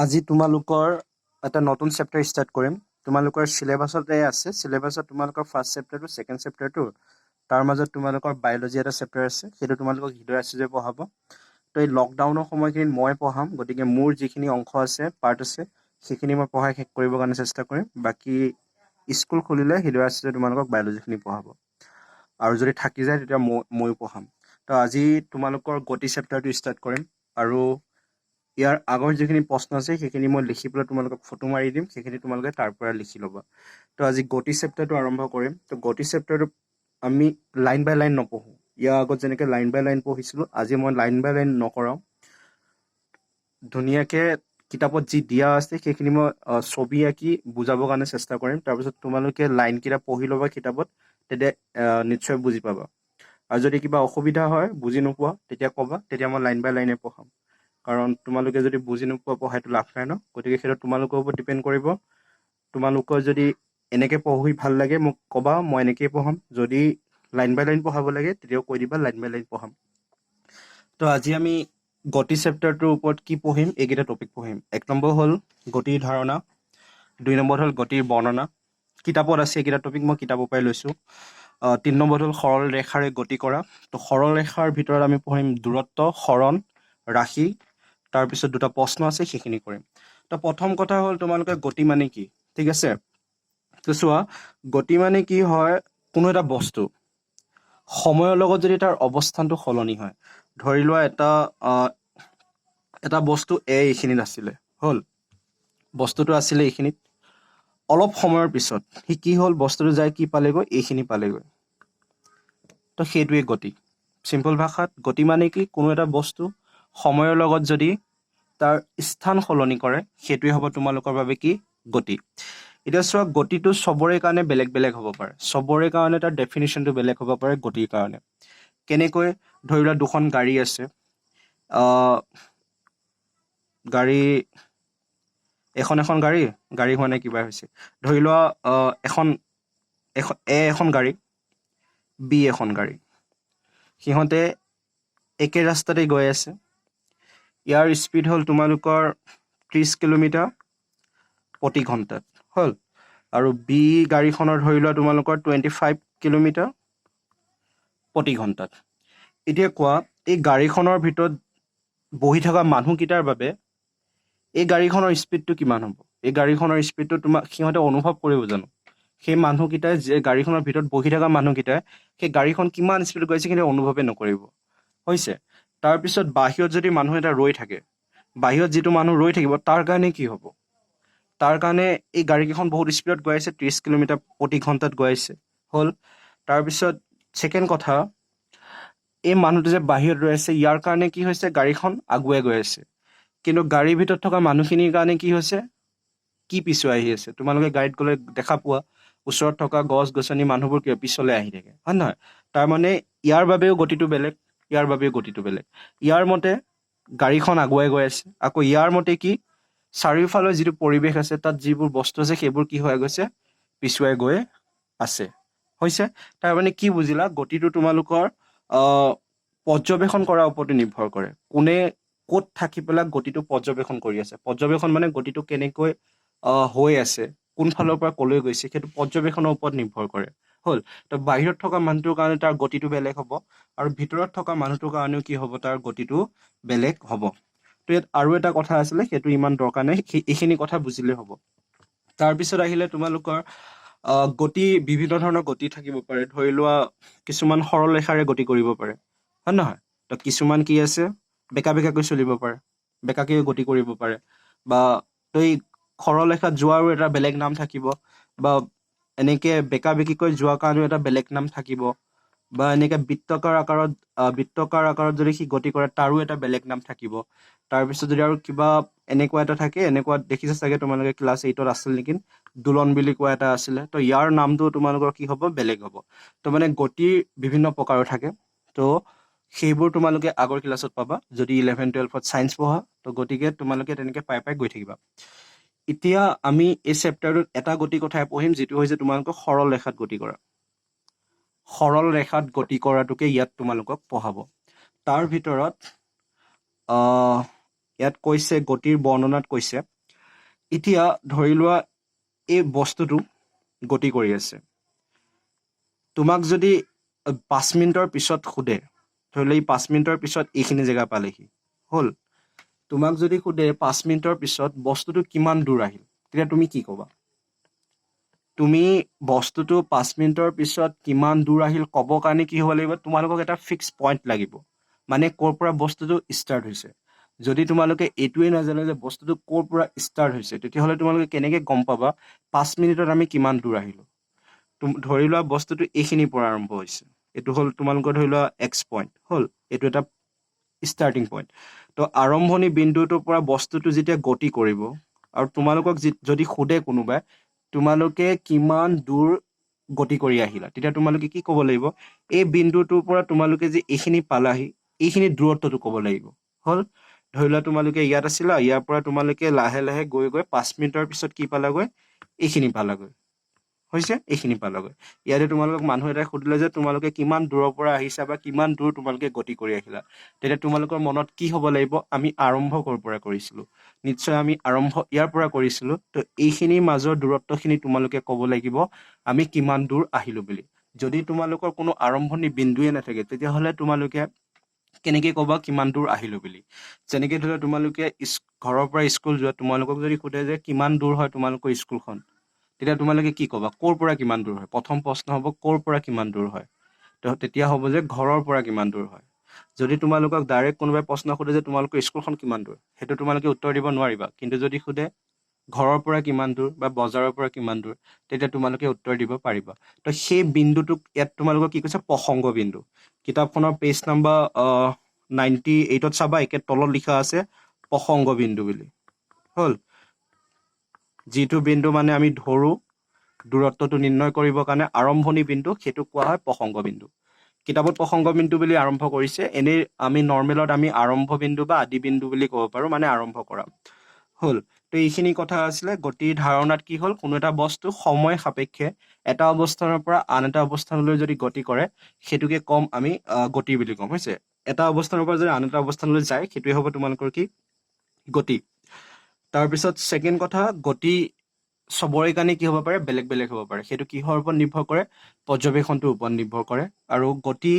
আজি তোমালোকৰ এটা নতুন চেপ্টাৰ ষ্টাৰ্ট কৰিম। তোমালোকৰ চিলেবাছতে আছে। চিলেবাছত তোমালোকৰ ফাৰ্ষ্ট চেপ্টাৰটো, ছেকেণ্ড চেপ্টাৰটো, তাৰ মাজত তোমালোকৰ বায়'লজি এটা চেপ্টাৰ আছে, সেইটো তোমালোকক হৃদয় আশ্চৰ্যই পঢ়াব। তো এই লকডাউনৰ সময়খিনিত মই পঢ়াম, গতিকে মোৰ যিখিনি অংশ আছে, পাৰ্ট আছে, সেইখিনি মই পঢ়াই শেষ কৰিবৰ কাৰণে চেষ্টা কৰিম। বাকী স্কুল খুলিলে হৃদয় আশ্চৰ্যই তোমালোকক বায়'লজিখিনি পঢ়াব, আৰু যদি থাকি যায় তেতিয়া ময়ো পঢ়াম। তো আজি তোমালোকৰ গতি চেপ্টাৰটো ষ্টাৰ্ট কৰিম, আৰু ইয়াৰ আগৰ যিখিনি প্ৰশ্ন আছে সেইখিনি মই লিখি পেলাই তোমালোকক ফটো মাৰি দিম, সেইখিনি তোমালোকে তাৰ পৰা লিখি ল'বা। তো আজি গতি চেপ্টাৰটো আৰম্ভ কৰিম। তো গতি চেপ্টাৰটো আমি লাইন বাই লাইন নপঢ়োঁ। ইয়াৰ আগত যেনেকৈ লাইন বাই লাইন পঢ়িছিলোঁ, আজি মই লাইন বাই লাইন নকৰাওঁ। ধুনীয়াকৈ কিতাপত যি দিয়া আছে সেইখিনি মই ছবি আঁকি বুজাবৰ কাৰণে চেষ্টা কৰিম। তাৰপিছত তোমালোকে লাইনকেইটা পঢ়ি ল'বা কিতাপত, তেতিয়া নিশ্চয় বুজি পাবা। আৰু যদি কিবা অসুবিধা হয়, বুজি নোপোৱা, তেতিয়া ক'বা, তেতিয়া মই লাইন বাই লাইনে পঢ়াম। কাৰণ তোমালোকে যদি বুজি নোপোৱা পঢ়াইটো লাভ নাই ন। গতিকে সেইটো তোমালোকৰ ওপৰত ডিপেণ্ড কৰিব। তোমালোকৰ যদি এনেকৈ পঢ়ি ভাল লাগে মোক ক'বা, মই এনেকৈয়ে পঢ়াম। যদি লাইন বাই লাইন পঢ়াব লাগে তেতিয়াও কৈ দিবা, লাইন বাই লাইন পঢ়াম। তো আজি আমি গতি চেপ্টাৰটোৰ ওপৰত কি পঢ়িম, এইকেইটা টপিক পঢ়িম। 1 নম্বৰ হ'ল গতিৰ ধাৰণা, 2 নম্বৰ হ'ল গতিৰ বৰ্ণনা। কিতাপত আছে এইকেইটা টপিক, মই কিতাপৰ পৰাই লৈছোঁ। 3 নম্বৰ হ'ল সৰল ৰেখাৰে গতি কৰা। তো সৰল ৰেখাৰ ভিতৰত আমি পঢ়িম দূৰত্ব, সৰণ, ৰাশি। তাৰপিছত 2টা প্ৰশ্ন আছে, সেইখিনি কৰিম। তো প্ৰথম কথা হ'ল তোমালোকে গতি মানে কি, ঠিক আছে। তো চোৱা, গতি মানে কি হয়, কোনো এটা বস্তু সময়ৰ লগত যদি তাৰ অৱস্থানটো সলনি হয়। ধৰি লোৱা এটা বস্তু এইখিনিত আছিলে, হ'ল বস্তুটো আছিলে এইখিনিত, অলপ সময়ৰ পিছত সি কি হ'ল, বস্তুটো যাই কি পালেগৈ, এইখিনি পালেগৈ। তো সেইটোৱে গতি। চিম্পল ভাষাত গতি মানে কি, কোনো এটা বস্তু সময়ৰ লগত যদি তাৰ স্থান সলনি কৰে, সেইটোৱে হ'ব তোমালোকৰ বাবে কি, গতি। এতিয়া চোৱা, গতিটো চবৰে কাৰণে বেলেগ বেলেগ হ'ব পাৰে। চবৰে কাৰণে তাৰ ডেফিনেশ্যনটো বেলেগ হ'ব পাৰে গতিৰ কাৰণে। কেনেকৈ, ধৰি লোৱা 2খন গাড়ী আছে, গাড়ী এখন গাড়ী হোৱা নাই, কিবা হৈছে। ধৰি লোৱা এখন গাড়ী, বি এখন গাড়ী, সিহঁতে একে ৰাস্তাতে গৈ আছে। ইয়াৰ স্পীড হ'ল তোমালোকৰ 30 কিলোমিটাৰ প্ৰতি ঘণ্টাত, হ'ল। আৰু বি গাড়ীখনৰ ধৰি লোৱা তোমালোকৰ 25 কিলোমিটাৰ প্ৰতি ঘণ্টাত। এতিয়া কোৱা, এই গাড়ীখনৰ ভিতৰত বহি থকা মানুহকেইটাৰ বাবে এই গাড়ীখনৰ স্পীডটো কিমান হ'ব? এই গাড়ীখনৰ স্পীডটো সিহঁতে অনুভৱ কৰিব জানো? সেই মানুহকেইটাই, যে গাড়ীখনৰ ভিতৰত বহি থকা মানুহকেইটাই সেই গাড়ীখন কিমান স্পীডত গৈছে কিন্তু অনুভৱে নকৰিব, হৈছে। তাৰপিছত বাহিৰত যদি মানুহ এটা ৰৈ থাকে, বাহিৰত যিটো মানুহ ৰৈ থাকিব, তাৰ কাৰণে কি হ'ব? তাৰ কাৰণে এই গাড়ীকেইখন বহুত স্পীডত গৈ আছে, 30 কিলোমিটাৰ প্ৰতি ঘণ্টাত গৈ আছে, হ'ল। তাৰপিছত ছেকেণ্ড কথা, এই মানুহটো যে বাহিৰত ৰৈ আছে, ইয়াৰ কাৰণে কি হৈছে, গাড়ীখন আগুৱাই গৈ আছে। কিন্তু গাড়ীৰ ভিতৰত থকা মানুহখিনিৰ কাৰণে কি হৈছে, কি পিছুৱাই আহি আছে। তোমালোকে গাড়ীত গ'লে দেখা পোৱা, ওচৰত থকা গছ গছনি মানুহবোৰ কিয় পিছলৈ আহি থাকে, হয় নহয়? তাৰমানে ইয়াৰ বাবেও গতিটো বেলেগ, ইয়াৰ বাবেও গতিটো বেলেগ। ইয়াৰ মতে গাড়ীখন আগুৱাই গৈ আছে, আকৌ ইয়াৰ মতে কি, চাৰিওফালৰ যিটো পৰিৱেশ আছে, তাত যিবোৰ বস্তু আছে, সেইবোৰ কি হৈ গৈছে, পিছুৱাই গৈ আছে, হৈছে। তাৰমানে কি বুজিলা, গতিটো তোমালোকৰ পৰ্যবেক্ষণ কৰাৰ ওপৰতে নিৰ্ভৰ কৰে। কোনে ক'ত থাকি পেলাই গতিটো পৰ্যবেক্ষণ কৰি আছে। পৰ্যবেক্ষণ মানে গতিটো কেনেকৈ হৈ আছে, কোন ফালৰ পৰা কলৈ গৈছে, সেইটো পৰ্যবেক্ষণৰ ওপৰত নিৰ্ভৰ কৰে, হ'ল। তো বাহিৰত থকা মানুহটোৰ কাৰণে তাৰ গতিটো বেলেগ হ'ব, আৰু ভিতৰত থকা মানুহটোৰ কাৰণেও কি হ'ব, তাৰ গতিটো বেলেগ হ'ব। তো ইয়াত আৰু এটা কথা আছিলে, সেইটো ইমান দৰকাৰ নাই, এইখিনি কথা বুজিলেই হ'ব। তাৰপিছত আহিলে তোমালোকৰ গতি, বিভিন্ন ধৰণৰ গতি থাকিব পাৰে। ধৰি লোৱা কিছুমান সৰল ৰেখাৰে গতি কৰিব পাৰে, হয় নহয়? তো কিছুমান কি আছে, বেকা বেকাকৈ চলিব পাৰে, বেকাকৈ গতি কৰিব পাৰে। বা এই সৰল ৰেখাত যোৱাৰো এটা বেলেগ নাম থাকিব, বা এনেকৈ বেকা বেকিকৈ যোৱাৰ কাৰণেও এটা বেলেগ নাম থাকিব, বা এনেকৈ বৃত্তাকাৰ আকাৰত যদি সি গতি কৰে, তাৰো এটা বেলেগ নাম থাকিব। তাৰপিছত যদি আৰু কিবা এনেকুৱা এটা থাকে, এনেকুৱা দেখিছে চাগে তোমালোকে, ক্লাছ 8ত আছিল নেকি, দোলন বুলি কোৱা এটা আছিলে। তো ইয়াৰ নামটো তোমালোকৰ কি হ'ব, বেলেগ হ'ব। তো মানে গতিৰ বিভিন্ন প্ৰকাৰৰ থাকে। তো সেইবোৰ তোমালোকে আগৰ ক্লাছত পাবা, যদি 11-12ত ছায়েন্স পঢ়া। তো গতিকে তোমালোকে তেনেকৈ পাই গৈ থাকিবা। এতিয়া আমি এই চেপ্টাৰটোত এটা গতি কথাই পঢ়িম, যিটো হৈছে তোমালোকক সৰল ৰেখাত গতি কৰা। সৰল ৰেখাত গতি কৰাটোকে ইয়াত তোমালোকক পঢ়াব। তাৰ ভিতৰত ইয়াত কৈছে গতিৰ বৰ্ণনাত কৈছে এতিয়া ধৰি লোৱা এই বস্তুটো গতি কৰি আছে তোমাক যদি 5 মিনিটৰ পিছত সোধে ধৰি লোৱা 5 মিনিটৰ পিছত এইখিনি জেগা পালেহি হ'ল তোমাক যদি সোধে 5 মিনিটৰ পিছত বস্তুটো কিমান দূৰ আহিল তেতিয়া তুমি কি ক'বা তুমি বস্তুটো 5 মিনিটৰ পিছত কিমান দূৰ আহিল ক'ব কাৰণে কি হ'ব লাগিব তোমালোকক এটা ফিক্স পইণ্ট লাগিব মানে ক'ৰ পৰা বস্তুটো ষ্টাৰ্ট হৈছে যদি তোমালোকে এইটোৱে নাজানে যে বস্তুটো ক'ৰ পৰা ষ্টাৰ্ট হৈছে তেতিয়াহ'লে তোমালোকে কেনেকৈ গম পাবা 5 মিনিটত আমি কিমান দূৰ আহিলোঁ ধৰি লোৱা বস্তুটো এইখিনিৰ পৰা আৰম্ভ হৈছে এইটো হ'ল তোমালোকৰ ধৰি লোৱা এক্স পইণ্ট হ'ল এইটো এটা ষ্টাৰ্টিং পইণ্ট তো আৰম্ভণি বিন্দুটোৰ পৰা বস্তুটো যেতিয়া গতি কৰিব আৰু তোমালোকক যদি সোধে কোনোবাই তোমালোকে কিমান দূৰ গতি কৰি আহিলা তেতিয়া তোমালোকে কি ক'ব লাগিব এই বিন্দুটোৰ পৰা তোমালোকে যে এইখিনি পালাহি এইখিনি দূৰত্বটো ক'ব লাগিব হ'ল ধৰি লোৱা তোমালোকে ইয়াত আছিলা ইয়াৰ পৰা তোমালোকে লাহে লাহে গৈ গৈ 5 মিনিটৰ পিছত কি পালাগৈ এইখিনি পালাগৈ হৈছে এইখিনি পালাগৈ ইয়াতে তোমালোকক মানুহ এটাই সুধিলে যে তোমালোকে কিমান দূৰৰ পৰা আহিছা বা কিমান দূৰ তোমালোকে গতি কৰি আহিলা তেতিয়া তোমালোকৰ মনত কি হ'ব লাগিব আমি আৰম্ভ ক'ৰ পৰা কৰিছিলোঁ নিশ্চয় আমি আৰম্ভ ইয়াৰ পৰা কৰিছিলোঁ তো এইখিনিৰ মাজৰ দূৰত্বখিনি তোমালোকে ক'ব লাগিব আমি কিমান দূৰ আহিলোঁ বুলি যদি তোমালোকৰ কোনো আৰম্ভণি বিন্দুৱে নাথাকে তেতিয়াহ'লে তোমালোকে কেনেকৈ ক'বা কিমান দূৰ আহিলোঁ বুলি যেনেকৈ ধৰি লোৱা তোমালোকে ঘৰৰ পৰা স্কুল যোৱা তোমালোকক যদি সোধে যে কিমান দূৰ হয় তোমালোকৰ স্কুলখন তেতিয়া তোমালোকে কি ক'বা ক'ৰ পৰা কিমান দূৰ হয় প্ৰথম প্ৰশ্ন হ'ব ক'ৰ পৰা কিমান দূৰ হয় তো তেতিয়া হ'ব যে ঘৰৰ পৰা কিমান দূৰ হয় যদি তোমালোকক ডাইৰেক্ট কোনোবাই প্ৰশ্ন সোধে যে তোমালোকৰ স্কুলখন কিমান দূৰ সেইটো তোমালোকে উত্তৰ দিব নোৱাৰিবা কিন্তু যদি সোধে ঘৰৰ পৰা কিমান দূৰ বা বজাৰৰ পৰা কিমান দূৰ তেতিয়া তোমালোকে উত্তৰ দিব পাৰিবা তো সেই বিন্দুটোক ইয়াত তোমালোকৰ কি কৈছে প্ৰসংগ বিন্দু কিতাপখনৰ পেজ নাম্বাৰ 98ত চাবা একে তলত লিখা আছে প্ৰসংগ বিন্দু বুলি হ'ল যিটো বিন্দু মানে আমি ধৰোঁ দূৰত্বটো নিৰ্ণয় কৰিবৰ কাৰণে আৰম্ভণি বিন্দু সেইটো কোৱা হয় প্ৰসংগ বিন্দু কিতাপত প্ৰসংগ বিন্দু বুলি আৰম্ভ কৰিছে এনেই আমি নৰ্মেলত আমি আৰম্ভ বিন্দু বা আদি বিন্দু বুলি ক'ব পাৰোঁ মানে আৰম্ভ কৰা হ'ল তো এইখিনি কথা আছিলে গতিৰ ধাৰণাত কি হ'ল কোনো এটা বস্তু সময় সাপেক্ষে এটা অৱস্থানৰ পৰা আন এটা অৱস্থানলৈ যদি গতি কৰে সেইটোকে ক'ম আমি গতি বুলি ক'ম হৈছে এটা অৱস্থানৰ পৰা যদি আন এটা অৱস্থানলৈ যায় সেইটোৱে হ'ব তোমালোকৰ কি গতি তাৰপিছত ছেকেণ্ড কথা গতি চবৰে কাৰণে কি হ'ব পাৰে বেলেগ বেলেগ হ'ব পাৰে সেইটো কিহৰ ওপৰত নিৰ্ভৰ কৰে পৰ্যবেক্ষণটোৰ ওপৰত নিৰ্ভৰ কৰে আৰু গতি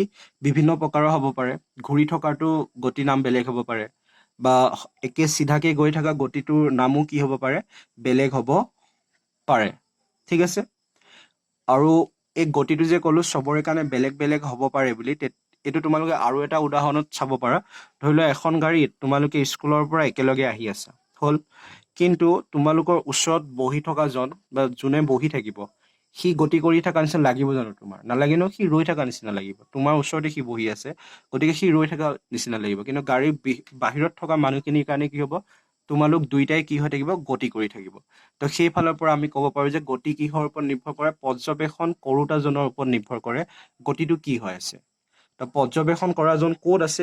বিভিন্ন প্ৰকাৰৰ হ'ব পাৰে ঘূৰি থকাটো গতি নাম বেলেগ হ'ব পাৰে বা একে চিধাকৈ গৈ থকা গতিটোৰ নামো কি হ'ব পাৰে বেলেগ হ'ব পাৰে ঠিক আছে আৰু এই গতিটো যে ক'লোঁ চবৰে কাৰণে বেলেগ বেলেগ হ'ব পাৰে বুলি এইটো তোমালোকে আৰু এটা উদাহৰণত চাব পাৰা ধৰি লোৱা এখন গাড়ীত তোমালোকে স্কুলৰ পৰা একেলগে আহি আছা হ'ল কিন্তু তোমালোকৰ ওচৰত বহি থকাজন বা যোনে বহি থাকিব সি গতি কৰি থকা নিচিনা লাগিব জানো তোমাৰ নালাগে ন সি ৰৈ থকা নিচিনা লাগিব তোমাৰ ওচৰতে সি বহি আছে গতিকে সি ৰৈ থকা নিচিনা লাগিব কিন্তু গাড়ীৰ বাহিৰত থকা মানুহখিনিৰ কাৰণে কি হ'ব তোমালোক দুইটাই কি হৈ থাকিব গতি কৰি থাকিব তো সেইফালৰ পৰা আমি ক'ব পাৰোঁ যে গতি কিহৰ ওপৰত নিৰ্ভৰ কৰে পৰ্যবেক্ষণ কৰোঁতাজনৰ ওপৰত নিৰ্ভৰ কৰে গতিটো কি হৈ আছে তো পৰ্যবেক্ষণ কৰাজন ক'ত আছে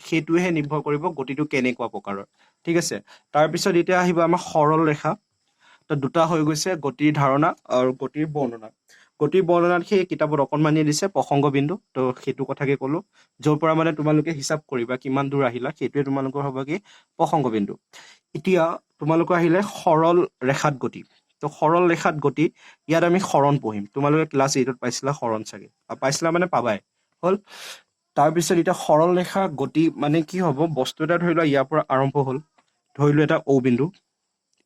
সেইটোহে নিৰ্ভৰ কৰিব গতিটো কেনেকুৱা প্ৰকাৰৰ ঠিক আছে তাৰপিছত এতিয়া আহিব আমাৰ সৰল ৰেখা তো দুটা হৈ গৈছে গতিৰ ধাৰণা আৰু গতিৰ বৰ্ণনাত সেই কিতাপত অকণমানি দিছে প্ৰসংগ বিন্দু তো সেইটো কথাকে ক'লোঁ য'ৰ পৰা মানে তোমালোকে হিচাপ কৰিবা কিমান দূৰ আহিলা সেইটোৱে তোমালোকৰ হ'ব কি প্ৰসংগ বিন্দু এতিয়া তোমালোকৰ আহিলে সৰল ৰেখাত গতি তো সৰল ৰেখাত গতি ইয়াত আমি সৰণ পঢ়িম তোমালোকে ক্লাছ 8ত পাইছিলা সৰণ চাগে পাইছিলা মানে পাবাই হ'ল তাৰপিছত এতিয়া সৰল ৰেখা গতি মানে কি হ'ব বস্তু এটা ধৰি লোৱা ইয়াৰ পৰা আৰম্ভ হ'ল ধৰি লোৱা এটা অ' বিন্দু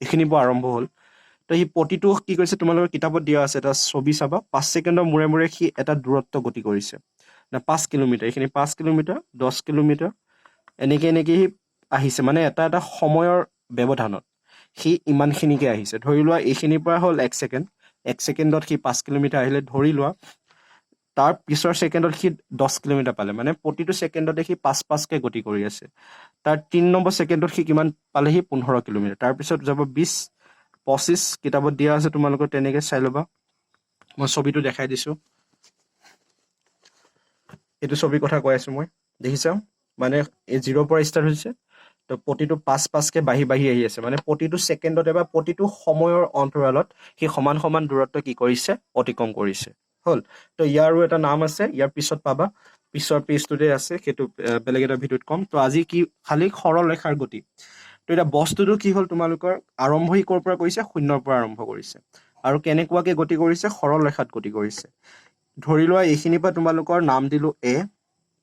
এইখিনিৰ পৰা আৰম্ভ হ'ল তো সি প্ৰতিটো কি কৰিছে তোমালোকৰ কিতাপত দিয়া আছে এটা ছবি চাবা 5 ছেকেণ্ডৰ মূৰে মূৰে সি এটা দূৰত্ব গতি কৰিছে 5 কিলোমিটাৰ এইখিনি 5 কিলোমিটাৰ 10 কিলোমিটাৰ এনেকৈ সি আহিছে মানে এটা এটা সময়ৰ ব্যৱধানত সি ইমানখিনিকে আহিছে ধৰি লোৱা এইখিনিৰ পৰা হ'ল 1 ছেকেণ্ডত সি 5 কিলোমিটাৰ আহিলে ধৰি লোৱা তাৰ পিছৰ ছেকেণ্ডত সি 10 কিলোমিটাৰ পালে মানে প্ৰতিটো ছেকেণ্ডতে সি 5কে গতি কৰি আছে তাৰ 3 নম্বৰ ছেকেণ্ডত সি কিমান পালে সি 15 কিলোমিটাৰ তাৰপিছত যাব 20-25 কিতাপত দিয়া আছে তোমালোকৰ তেনেকৈ চাই ল'বা মই ছবিটো দেখাই দিছোঁ এইটো ছবিৰ কথা কৈ আছোঁ মই দেখিছা মানে এই 0ৰ পৰা ষ্টাৰ্ট হৈছে তো প্ৰতিটো 5কে বাঢ়ি আহি আছে মানে প্ৰতিটো ছেকেণ্ডতে বা প্ৰতিটো সময়ৰ অন্তৰালত সি সমান দূৰত্ব কি কৰিছে অতিক্ৰম কৰিছে হ'ল তো ইয়াৰো এটা নাম আছে ইয়াৰ পিছত পাবা পিছৰ পেজটোতে আছে, সেইটো বেলেগ এটা ভিডিঅ'ত ক'ম। তো আজি কি খালি সৰল ৰেখাৰ গতি। তো এতিয়া বস্তুটো কি হ'ল তোমালোকৰ আৰম্ভই ক'ৰ পৰা কৰিছে, শূন্যৰ পৰা আৰম্ভ কৰিছে, আৰু কেনেকুৱাকে গতি কৰিছে, সৰল ৰেখাত গতি কৰিছে। ধৰি লোৱা এইখিনিৰ পৰা তোমালোকৰ নাম দিলো এ,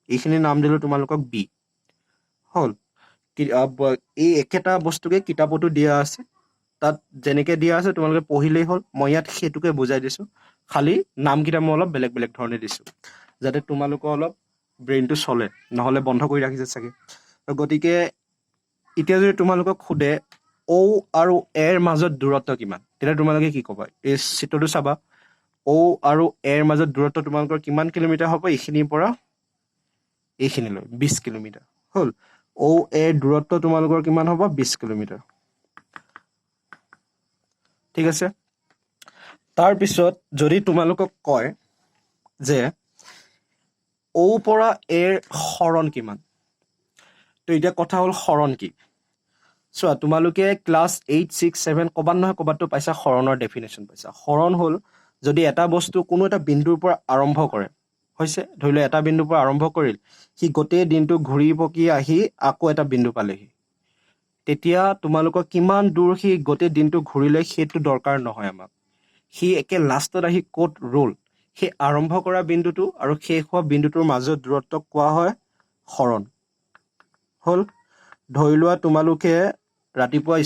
এইখিনিৰ নাম দিলো তোমালোকক বি হ'ল। এই একেটা বস্তুকে কিতাপতো দিয়া আছে, তাত যেনেকে দিয়া আছে তোমালোকে পঢ়িলেই হ'ল। মই ইয়াত সেইটোকে বুজাই দিছো, খালি নামকেইটা মই অলপ বেলেগ বেলেগ ধৰণে দিছো, যাতে তোমালোকৰ অলপ ব্ৰেইনটো চলে, নহ'লে বন্ধ কৰি ৰাখিছে চাগে। গতিকে এতিয়া যদি তোমালোকক সোধে ঔ আৰু এৰ মাজত দূৰত্ব কিমান, তেতিয়া তোমালোকে কি ক'বা? এই চিত্ৰটো চাবা, ঔ আৰু এৰ মাজত দূৰত্ব তোমালোকৰ কিমান কিলোমিটাৰ হ'ব? এইখিনিৰ পৰা এইখিনিলৈ 20 কিলোমিটাৰ হ'ল। ঔ এৰ দূৰত্ব তোমালোকৰ কিমান হ'ব? 20 কিলোমিটাৰ। ঠিক আছে। তাৰপিছত যদি তোমালোকক কয় যে ঔ পৰা এৰ হৰণ কিমান, তো এতিয়া কথা হ'ল হৰণ কি? চোৱা, তোমালোকে ক্লাছ 8, 6, 7 ক'বাত নহয় ক'বাততো পাইছা, হৰণৰ ডেফিনেশ্যন পাইছা। হৰণ হ'ল যদি এটা বস্তু কোনো এটা বিন্দুৰ পৰা আৰম্ভ কৰে, হৈছে ধৰি লও এটা বিন্দুৰ পৰা আৰম্ভ কৰিল, সি গোটেই দিনটো ঘূৰি পকি আহি আকৌ এটা বিন্দু পালেহি, তেতিয়া তোমালোকৰ কিমান দূৰ সি গোটেই দিনটো ঘূৰিলে সেইটো দৰকাৰ নহয় আমাক। সি একে লাষ্টত আহি ক'ত ৰ'ল, সেই আৰম্ভ কৰা বিন্দুটো আৰু শেষ হোৱা বিন্দুটোৰ মাজত দূৰত্বক কোৱা হয় হৰণ। হ'ল। ধৰি লোৱা তোমালোকে ৰাতিপুৱা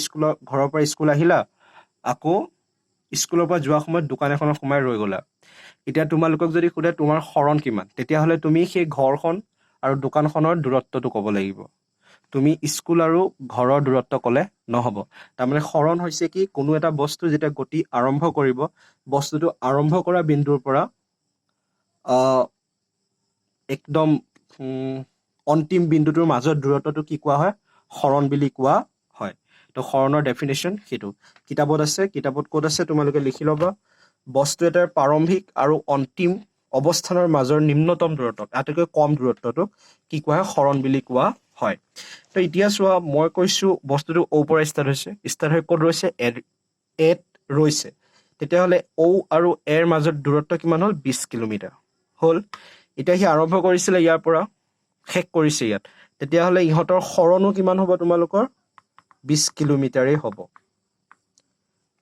ঘৰৰ পৰা স্কুল আহিলা, আকৌ স্কুলৰ পৰা যোৱা সময়ত দোকান এখনত সোমাই ৰৈ গ'লা। এতিয়া তোমালোকক যদি সোধে তোমাৰ হৰণ কিমান, তেতিয়াহ'লে তুমি সেই ঘৰখন আৰু দোকানখনৰ দূৰত্বটো ক'ব লাগিব। তুমি স্কুল আৰু ঘৰৰ দূৰত্ব ক'লে নহ'ব। তাৰমানে হৰণ হৈছে কি, কোনো এটা বস্তু যেতিয়া গতি আৰম্ভ কৰিব, বস্তুটো আৰম্ভ কৰা বিন্দুৰ পৰা একদম অন্তিম বিন্দুটোৰ মাজত দূৰত্বটো কি কোৱা হয়? হৰণ বুলি কোৱা হয়। তো হৰণৰ ডেফিনেশ্যন সেইটো কিতাপত আছে। কিতাপত ক'ত আছে তোমালোকে লিখি ল'বা। বস্তু এটাৰ প্ৰাৰম্ভিক আৰু অন্তিম অৱস্থানৰ মাজৰ নিম্নতম দূৰত্ব, আটাইতকৈ কম দূৰত্বটোক কি কোৱা হয়? হৰণ বুলি কোৱা হয়। তো এতিয়া চোৱা, মই কৈছো বস্তুটো ঔ পৰা ষ্টাৰ্ট হৈছে, ষ্টাৰ্ট হৈ ক'ত ৰৈছে? এত ৰৈছে। তেতিয়াহ'লে ঔ আৰু এৰ মাজত দূৰত্ব কিমান হ'ল? 20 কিলোমিটাৰ হ'ল। এতিয়া সি আৰম্ভ কৰিছিলে ইয়াৰ পৰা, শেষ কৰিছে ইয়াত, তেতিয়াহ'লে ইহঁতৰ হৰণো কিমান হ'ব? তোমালোকৰ 20 কিলোমিটাৰেই হ'ব।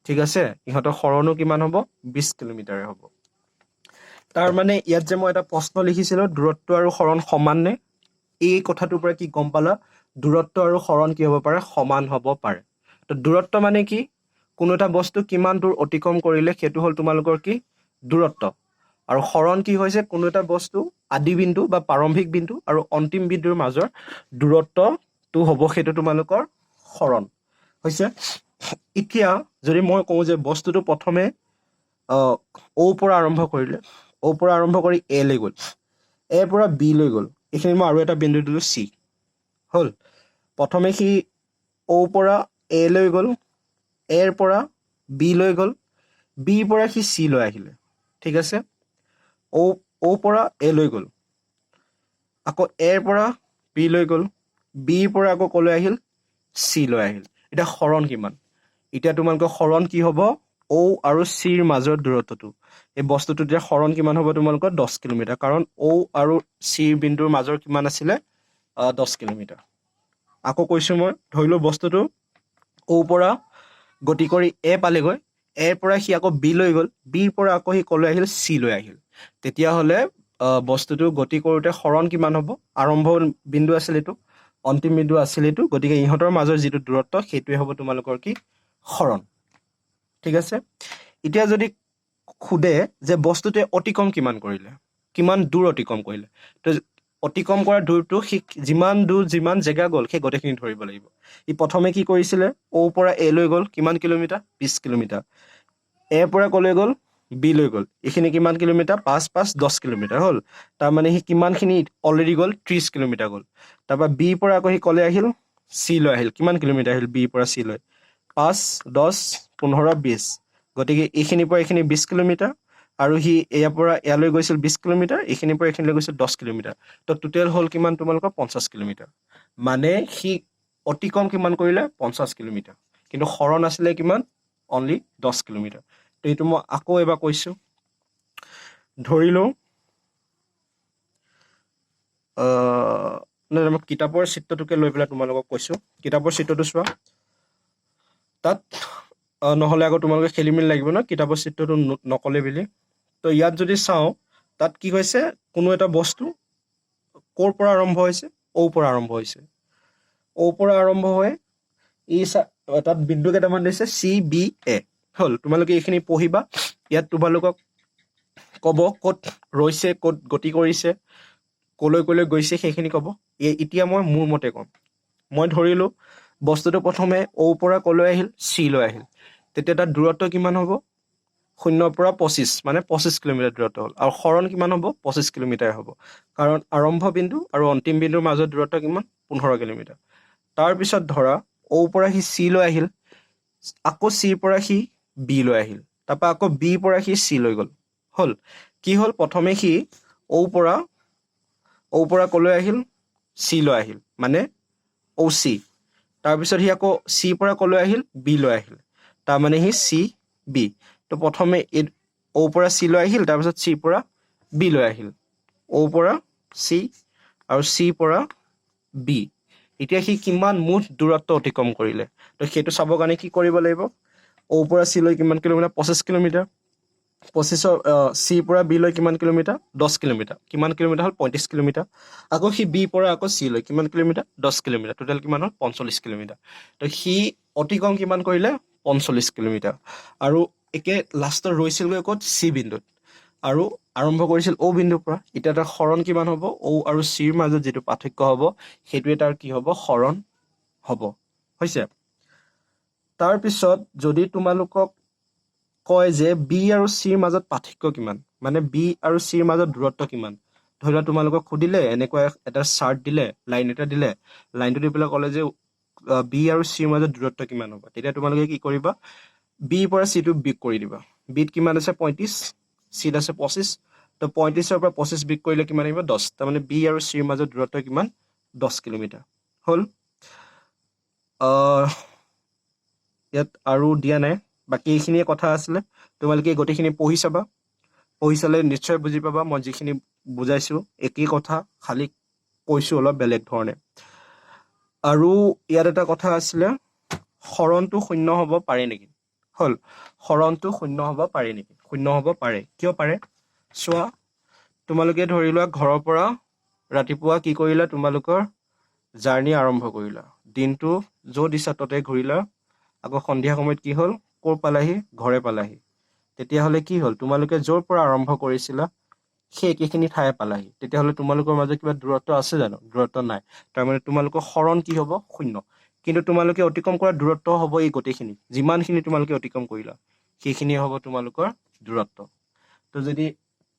ঠিক আছে, ইহঁতৰ হৰণো কিমান হ'ব? 20 কিলোমিটাৰে হ'ব। তাৰ মানে ইয়াত যে মই এটা প্ৰশ্ন লিখিছিলো, দূৰত্ব আৰু হৰণ সমান নে? এই কথাটোৰ পৰা কি গম পালা? দূৰত্ব আৰু হৰণ কি হ'ব পাৰে? সমান হ'ব পাৰে। তো দূৰত্ব মানে কি? কোনো এটা বস্তু কিমান দূৰ অতিক্ৰম কৰিলে সেইটো হ'ল তোমালোকৰ কি? দূৰত্ব। আৰু হৰণ কি হৈছে? কোনো এটা বস্তু আদি বিন্দু বা প্ৰাৰম্ভিক বিন্দু আৰু অন্তিম বিন্দুৰ মাজৰ দূৰত্বটো হ'ব, সেইটো তোমালোকৰ হৰণ হৈছে। এতিয়া যদি মই কওঁ যে বস্তুটো প্ৰথমে ঔ পৰা আৰম্ভ কৰিলে, ঔ পৰা আৰম্ভ কৰি এ লৈ গ'ল, এৰ পৰা বি লৈ গ'ল, এইখিনি মই আৰু এটা বিন্দু দিলো চি হ'ল। প্ৰথমে সি ঔ পৰা এ লৈ গ'ল, এৰ পৰা বি লৈ গ'ল, বিৰ পৰা সি চি লৈ আহিলে। ঠিক আছে, ঔ পৰা এ লৈ গ'ল, আকৌ এৰ পৰা বি লৈ গ'ল, বিৰ পৰা আকৌ ক'লৈ আহিল? চি লৈ আহিল। এতিয়া হৰণ কিমান? এতিয়া তোমালোকৰ হৰণ কি হ'ব? ঔ আৰু চিৰ মাজৰ দূৰত্বটো, এই বস্তুটো এতিয়া হৰণ কিমান হ'ব? তোমালোকৰ 10 কিলোমিটাৰ, কাৰণ ঔ আৰু চিৰ বিন্দুৰ মাজৰ কিমান আছিলে? 10 কিলোমিটাৰ। আকৌ কৈছো মই, ধৰি লওঁ বস্তুটো ঔ পৰা গতি কৰি এ পালেগৈ, এৰ পৰা সি আকৌ বি লৈ গ'ল, বিৰ পৰা আকৌ সি ক'লৈ আহিল? চি লৈ আহিল। তেতিয়াহ'লে বস্তুটো গতি কৰোঁতে হৰণ কিমান হ'ব? আৰম্ভ বিন্দু আছিল এইটো, অন্তিম বিন্দু আছিল এইটো, গতিকে ইহঁতৰ মাজৰ যিটো দূৰত্ব সেইটোৱে হ'ব তোমালোকৰ কি? হৰণ। ঠিক আছে। এতিয়া যদি সোধে যে বস্তুটোৱে অতিক্ৰম কিমান কৰিলে, কিমান দূৰ অতিক্ৰম কৰিলে, তো অতিক্ৰম কৰা দূৰটো সি যিমান জেগা গ'ল সেই গোটেইখিনি ধৰিব লাগিব। ই প্ৰথমে কি কৰিছিলে? ঔ পৰা এ লৈ গ'ল, কিমান কিলোমিটাৰ? 20 কিলোমিটাৰ। এৰ পৰা ক'লৈ গ'ল? বি লৈ গ'ল, এইখিনি কিমান কিলোমিটাৰ? 5, 5, 10 কিলোমিটাৰ হ'ল। তাৰমানে সি কিমানখিনি অলৰেডি গ'ল? 30 কিলোমিটাৰ গ'ল। তাৰপৰা বিৰ পৰা আকৌ সি ক'লৈ আহিল? চি লৈ আহিল। কিমান কিলোমিটাৰ আহিল বিৰ পৰা চি লৈ? 5, 10, 15, 20। গতিকে এইখিনিৰ পৰা এইখিনি 20 কিলোমিটাৰ, আৰু সি ইয়াৰ পৰা ইয়ালৈ গৈছিল 20 কিলোমিটাৰ, এইখিনিৰ পৰা এইখিনিলৈ গৈছিল 10 কিলোমিটাৰ। তো টোটেল হ'ল কিমান তোমালোকৰ? 50 কিলোমিটাৰ। মানে সি অতিক্ৰম কিমান কৰিলে? 50 কিলোমিটাৰ। কিন্তু হৰণ আছিলে কিমান? Only 10 kilometre. তো এইটো মই আকৌ এবাৰ কৈছোঁ। ধৰি লওঁ মই কিতাপৰ চিত্ৰটোকে লৈ পেলাই তোমালোকক কৈছোঁ। কিতাপৰ চিত্ৰটো চোৱা, তাত নহ'লে আকৌ তোমালোকে খেলি মেলি লাগিব ন কিতাপৰ চিত্ৰটো নকলে বুলি। তো ইয়াত যদি চাওঁ, তাত কি হৈছে, কোনো এটা বস্তু ক'ৰ পৰা আৰম্ভ হৈছে, অ'ৰ পৰা আৰম্ভ হৈছে। অ'ৰ পৰা আৰম্ভ হৈ তাত বিন্দু কেইটামান দিছে CBA। হ'ল, তোমালোকে এইখিনি পঢ়িবা। ইয়াত তোমালোকক ক'ব ক'ত ৰৈছে, ক'ত গতি কৰিছে, কলৈ কলৈ গৈছে সেইখিনি ক'ব। এতিয়া মই মোৰ মতে ক'ম। মই ধৰিলোঁ বস্তুটো প্ৰথমে অ'ৰ পৰা কলৈ আহিল, C লৈ আহিল। তেতিয়া তাত দূৰত্ব কিমান হ'ব? 0 পৰা 25, মানে 25 কিলোমিটাৰ দূৰত্ব হ'ল। আৰু সৰণ কিমান হ'ব? 25 কিলোমিটাৰ হ'ব। কাৰণ আৰম্ভ বিন্দু আৰু অন্তিম বিন্দুৰ মাজত দূৰত্ব কিমান? 15 কিলোমিটাৰ। তাৰপিছত ধৰা অ'ৰ পৰা সি C লৈ আহিল, আকৌ Cৰ পৰা সি B লৈ আহিল, তাৰপৰা আকৌ Bৰ পৰা সি C লৈ গ'ল। হ'ল, কি হ'ল, প্ৰথমে সি অ'ৰ পৰা কলৈ আহিল? C লৈ আহিল, মানে OC। তাৰপিছত সি আকৌ Cৰ পৰা কলৈ আহিল? B লৈ আহিল, তাৰমানে সি CB। তো প্ৰথমে অ'ৰ পৰা C লৈ আহিল, তাৰপিছত Cৰ পৰা B লৈ আহিল, অ'ৰ পৰা C আৰু Cৰ পৰা B। এতিয়া সি কিমান মুঠ দূৰত্ব অতিক্ৰম কৰিলে? তো সেইটো চাবৰ কাৰণে কি কৰিব লাগিব? অ'ৰ পৰা C লৈ কিমান কিলোমিটাৰ? 25 কিলোমিটাৰ। 25ৰ Cৰ পৰা B লৈ কিমান কিলোমিটাৰ? 10 কিলোমিটাৰ। কিমান কিলোমিটাৰ হ'ল? 35 কিলোমিটাৰ। আকৌ সি Bৰ পৰা আকৌ C লৈ কিমান কিলোমিটাৰ? 10 কিলোমিটাৰ। টোটেল কিমান হ'ল? 45 কিলোমিটাৰ। তো সি অতিক্ৰম কিমান কৰিলে? 45 কিলোমিটাৰ। আৰু একে লাষ্টত ৰৈছিলগৈ ক'ত? C বিন্দুত। আৰু আৰম্ভ কৰিছিল অ' বিন্দুৰ পৰা। এতিয়া তাৰ সৰণ কিমান হ'ব? অ' আৰু Cৰ মাজত যিটো পাৰ্থক্য হ'ব, সেইটোৱে তাৰ কি হ'ব? সৰণ হ'ব। হৈছে? তাৰপিছত যদি তোমালোকক কয় যে B আৰু Cৰ মাজত পাৰ্থক্য কিমান, মানে B আৰু Cৰ মাজত দূৰত্ব কিমান, ধৰি লোৱা তোমালোকক সুধিলে, এনেকুৱা এটা চাৰ্ট দিলে, লাইন এটা দিলে, লাইনটো দি পেলাই ক'লে যে B আৰু Cৰ মাজত দূৰত্ব কিমান হ'ব, তেতিয়া তোমালোকে কি কৰিবা? Bৰ পৰা Cটো বিয়োগ কৰি দিবা। Bত কিমান আছে? 35, Cত আছে 25। তো 35ৰ পৰা 25 বিয়োগ কৰিলে কিমান আহিব? 10। তাৰমানে B আৰু Cৰ মাজত দূৰত্ব কিমান? 10 কিলোমিটাৰ। হ'ল। ইয়াত আৰু দিয়া নাই, বাকী এইখিনিয়ে কথা আছিলে। তোমালোকে গোটেইখিনি পঢ়ি চাবা। পঢ়ি চালে নিশ্চয় বুজি পাবা। মই যিখিনি বুজাইছোঁ একেই কথা, খালি কৈছোঁ অলপ বেলেগ ধৰণে। আৰু ইয়াত এটা কথা আছিলে, সৰণটো শূন্য হ'ব পাৰে নেকি? হ'ল, সৰণটো শূন্য হ'ব পাৰে নেকি? শূন্য হ'ব পাৰে। কিয় পাৰে? চোৱা, তোমালোকে ধৰি লোৱা ঘৰৰ পৰা ৰাতিপুৱা কি কৰিলা? তোমালোকৰ জাৰ্ণি আৰম্ভ কৰিলা। দিনটো য'ত ইচ্ছা ততে ঘূৰিলা। আকৌ সন্ধিয়া সময়ত কি হ'ল? ক'ৰ পালাহি? ঘৰে পালাহি। তেতিয়াহ'লে কি হ'ল? তোমালোকে য'ৰ পৰা আৰম্ভ কৰিছিলা সেই একেখিনি ঠাই পালাহি। তেতিয়াহ'লে তোমালোকৰ মাজত কিবা দূৰত্ব আছে জানো? দূৰত্ব নাই। তাৰমানে তোমালোকৰ সৰণ কি হ'ব? শূন্য। কিন্তু তোমালোকে অতিক্ৰম কৰা দূৰত্ব হ'ব এই গোটেইখিনি। যিমানখিনি তোমালোকে অতিক্ৰম কৰিলা সেইখিনি হ'ব তোমালোকৰ দূৰত্ব। তো যদি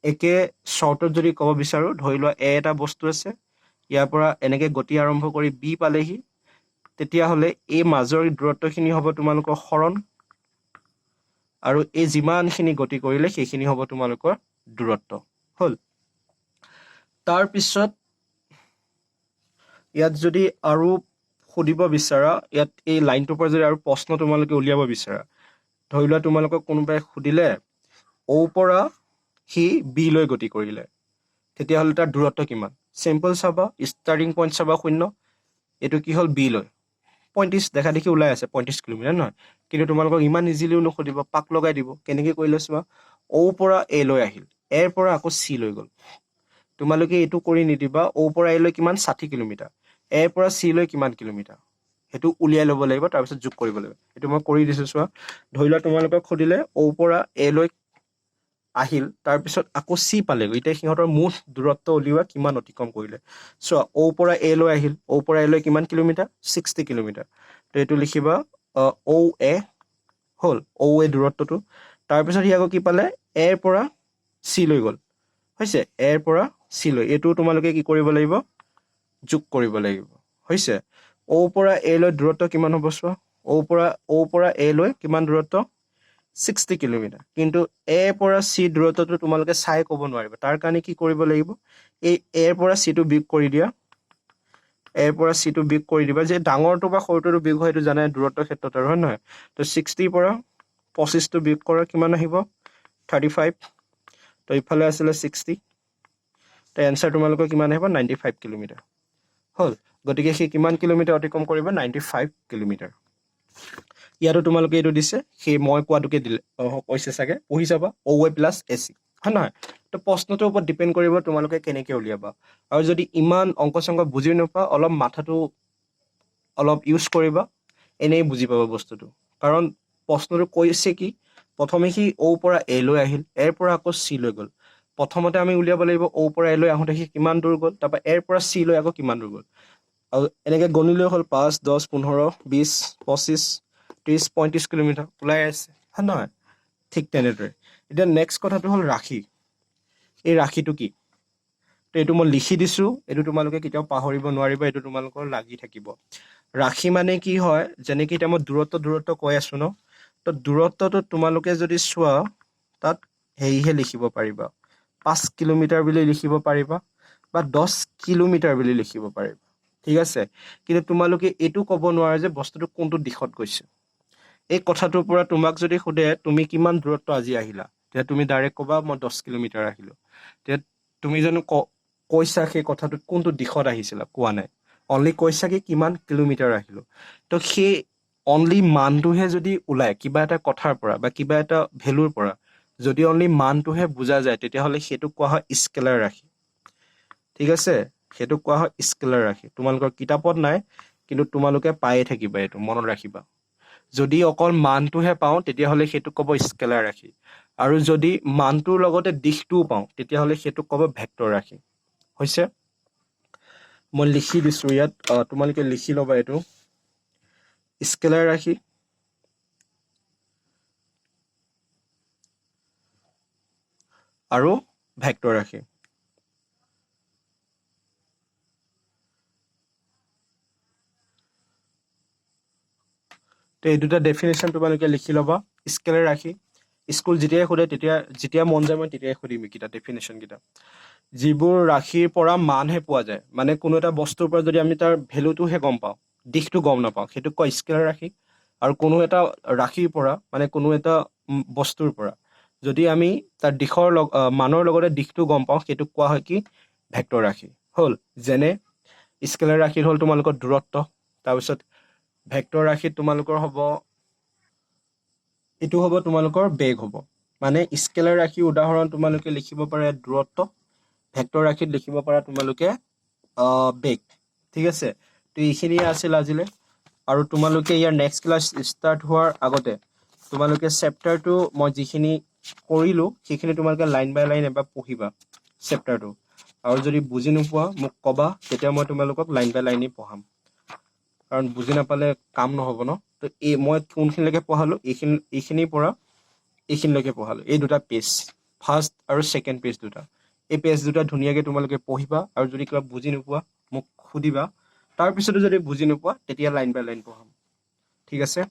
একে চৰ্টত যদি ক'ব বিচাৰোঁ, ধৰি লোৱা এটা বস্তু আছে, ইয়াৰ পৰা এনেকৈ গতি আৰম্ভ কৰি B পালেহি, তেতিয়াহ'লে এই মাজৰ দূৰত্বখিনি হ'ব তোমালোকৰ সৰণ, আৰু এই যিমানখিনি গতি কৰিলে সেইখিনি হ'ব তোমালোকৰ দূৰত্ব। হ'ল। তাৰপিছত ইয়াত যদি আৰু সুধিব বিচাৰা, ইয়াত এই লাইনটোৰ পৰা যদি আৰু প্ৰশ্ন তোমালোকে উলিয়াব বিচাৰা, ধৰি লোৱা তোমালোকক কোনোবাই সুধিলে অ'ৰ পৰা সি B লৈ গতি কৰিলে, তেতিয়াহ'লে তাৰ দূৰত্ব কিমান? চিম্পল চাবা, ষ্টাৰ্টিং পইণ্ট চাবা 0। এইটো কি হ'ল? B লৈ 35 দেখা দেখি ওলাই আছে, 35 কিলোমিটাৰ নহয়। কিন্তু তোমালোকক ইমান ইজিলিও নুসুধিব, পাক লগাই দিব। কেনেকৈ কৰিলে চোৱা, অ'ৰ পৰা A লৈ আহিল, এৰ পৰা আকৌ C লৈ গ'ল। তোমালোকে এইটো কৰি নিদিবা, অ'ৰ পৰা A লৈ কিমান? 60 কিলোমিটাৰ। এৰ পৰা C লৈ কিমান কিলোমিটাৰ? সেইটো উলিয়াই ল'ব লাগিব, তাৰপিছত যোগ কৰিব লাগিব। এইটো মই কৰি দিছোঁ চোৱা। ধৰি লোৱা তোমালোকক সুধিলে অ'ৰ পৰা A লৈ আহিল, তাৰপিছত আকৌ C পালেগৈ। এতিয়া সিহঁতৰ মুঠ দূৰত্ব উলিওৱা কিমান অতিক্ৰম কৰিলে। চোৱা, অ'ৰ পৰা A লৈ আহিল, অ'ৰ পৰা A লৈ কিমান কিলোমিটাৰ? 60 কিলোমিটাৰ। তো এইটো লিখিবা OA। হ'ল, OA দূৰত্বটো। তাৰপিছত সি আকৌ কি পালে? এৰ পৰা C লৈ গ'ল। হৈছে, এৰ পৰা C লৈ। এইটো তোমালোকে কি কৰিব লাগিব? যোগ কৰিব লাগিব। হৈছে, অ'ৰ পৰা A লৈ দূৰত্ব কিমান হ'ব চোৱা। অ'ৰ পৰা A লৈ কিমান দূৰত্ব? 60 কিলোমিটাৰ। কিন্তু এৰ পৰা C দূৰত্বটো তোমালোকে চাই ক'ব নোৱাৰিবা। তাৰ কাৰণে কি কৰিব লাগিব? এই এৰ পৰা Cটো বিয়োগ কৰি দিয়া। এৰ পৰা Cটো বিয়োগ কৰি দিবা। যে ডাঙৰটো বা সৰুটো বিয়োগ হয়, এইটো জানাই দূৰত্বৰ ক্ষেত্ৰত, আৰু হয় নহয়? তো 60 পৰা 25টো বিয়োগ কৰা কিমান আহিব? 35। তো ইফালে আছিলে 60। তো এনচাৰ তোমালোকৰ কিমান আহিব 95 কিলোমিটাৰ হ'ল গতিকে সেই কিমান কিলোমিটাৰ অতিক্ৰম কৰিব 95 কিলোমিটাৰ ইয়াতো তোমালোকে এইটো দিছে সেই মই কোৱাটোকে দিলে কৈছে চাগে পঢ়ি চাবা OA প্লাছ AC হয় নহয় তো প্ৰশ্নটোৰ ওপৰত ডিপেণ্ড কৰিব তোমালোকে কেনেকৈ উলিয়াবা আৰু যদি ইমান অংক চংক বুজি নোপোৱা অলপ মাথাটো অলপ ইউজ কৰিবা এনেই বুজি পাবা বস্তুটো কাৰণ প্ৰশ্নটো কৈছে কি প্ৰথমে সি O পৰা A লৈ আহিল এৰ পৰা আকৌ C লৈ গ'ল প্ৰথমতে আমি উলিয়াব লাগিব O পৰা A লৈ আহোঁতে সি কিমান দূৰ গ'ল তাৰপৰা এৰ পৰা C লৈ আকৌ কিমান দূৰ গ'ল আৰু এনেকৈ গণিলৈ হ'ল 5 10 15 20 25 30 35 কিলোমিটাৰ ওলাই আছে হয় নহয় ঠিক তেনেদৰে এতিয়া নেক্সট কথাটো হ'ল ৰাশি এই ৰাশিটো কি তো এইটো মই লিখি দিছোঁ এইটো তোমালোকে কেতিয়াও পাহৰিব নোৱাৰিবা এইটো তোমালোকৰ লাগি থাকিব ৰাশি মানে কি হয় যেনেকৈ এতিয়া মই দূৰত্ব কৈ আছোঁ ন তো দূৰত্বটো তোমালোকে যদি চোৱা তাত হেৰিহে লিখিব পাৰিবা 5 কিলোমিটাৰ বুলি লিখিব পাৰিবা বা 10 কিলোমিটাৰ বুলি লিখিব পাৰিবা ঠিক আছে কিন্তু তোমালোকে এইটো ক'ব নোৱাৰা যে বস্তুটো কোনটো দিশত গৈছে এই কথাটোৰ পৰা তোমাক যদি সোধে তুমি কিমান দূৰত্ব আজি আহিলা তেতিয়া তুমি ডাইৰেক্ট ক'বা মই 10 কিলোমিটাৰ আহিলোঁ তেতিয়া তুমি জানো কৈছা সেই কথাটো কোনটো দিশত আহিছিলা কোৱা নাই অনলি কৈছা কি কিমান কিলোমিটাৰ আহিলোঁ তো সেই অনলি মানটোহে যদি ওলায় কিবা এটা কথাৰ পৰা বা কিবা এটা ভেলুৰ পৰা যদি অনলি মানটোহে বুজা যায় তেতিয়াহ'লে সেইটোক কোৱা হয় স্কেলাৰ ৰাশি ঠিক আছে সেইটোক কোৱা হয় স্কেলাৰ ৰাশি তোমালোকৰ কিতাপত নাই কিন্তু তোমালোকে পায়ে থাকিবা এইটো মনত ৰাখিবা যদি অকল মানটোহে পাওঁ তেতিয়াহ'লে সেইটোক ক'ব স্কেলাৰ ৰাশি আৰু যদি মানটোৰ লগতে দিশটোও পাওঁ তেতিয়াহ'লে সেইটোক ক'ব ভেক্টৰ ৰাশি হৈছে মই লিখি দিছোঁ ইয়াত তোমালোকে লিখি ল'বা এইটো স্কেলাৰ ৰাশি আৰু ভেক্টৰ ৰাশি তো এই দুটা ডেফিনেশ্যন তোমালোকে লিখি ল'বা স্কেলাৰ ৰাশি স্কুল যেতিয়াই সোধে যেতিয়া মন যায় মই তেতিয়াই সুধিম এইকেইটা ডেফিনেশ্যনকেইটা যিবোৰ ৰাশিৰ পৰা মানহে পোৱা যায় মানে কোনো এটা বস্তুৰ পৰা যদি আমি তাৰ ভেলুটোহে গম পাওঁ দিশটো গম নাপাওঁ সেইটোক কয় স্কেলাৰ ৰাশি আৰু কোনো এটা ৰাশিৰ পৰা মানে কোনো এটা বস্তুৰ পৰা যদি আমি তাৰ দিশৰ মানৰ লগতে দিশটো গম পাওঁ সেইটোক কোৱা হয় কি ভেক্টৰ ৰাশি হ'ল যেনে স্কেলাৰ ৰাশিত হ'ল তোমালোকৰ দূৰত্ব তাৰপিছত ভেক্টৰ ৰাশিত তোমালোকৰ হ'ব এইটো হ'ব তোমালোকৰ বেগ হ'ব মানে স্কেলাৰ ৰাশিৰ উদাহৰণ তোমালোকে লিখিব পাৰে দূৰত্ব ভেক্টৰ ৰাশিত লিখিব পাৰা তোমালোকে বেগ ঠিক আছে তো এইখিনিয়ে আছিল আজিলৈ আৰু তোমালোকে ইয়াৰ নেক্সট ক্লাছ ষ্টাৰ্ট হোৱাৰ আগতে তোমালোকে চেপ্টাৰটো মই যিখিনি কৰিলোঁ সেইখিনি তোমালোকে লাইন বাই লাইন এবাৰ পঢ়িবা চেপ্টাৰটো আৰু যদি বুজি নোপোৱা মোক ক'বা তেতিয়া মই তোমালোকক লাইন বাই লাইনেই পঢ়াম কাৰণ বুজি নাপালে কাম নহ'ব ন তো মই কোনখিনিলৈকে পঢ়ালোঁ এইখিনিৰ পৰা এইখিনিলৈকে পঢ়ালোঁ এই দুটা পেজ ফাৰ্ষ্ট আৰু ছেকেণ্ড পেজ দুটা এই পেজ দুটা ধুনীয়াকৈ তোমালোকে পঢ়িবা আৰু যদি কিবা বুজি নোপোৱা মোক সুধিবা তাৰপিছতো যদি বুজি নোপোৱা তেতিয়া লাইন বাই লাইন পঢ়াম ঠিক আছে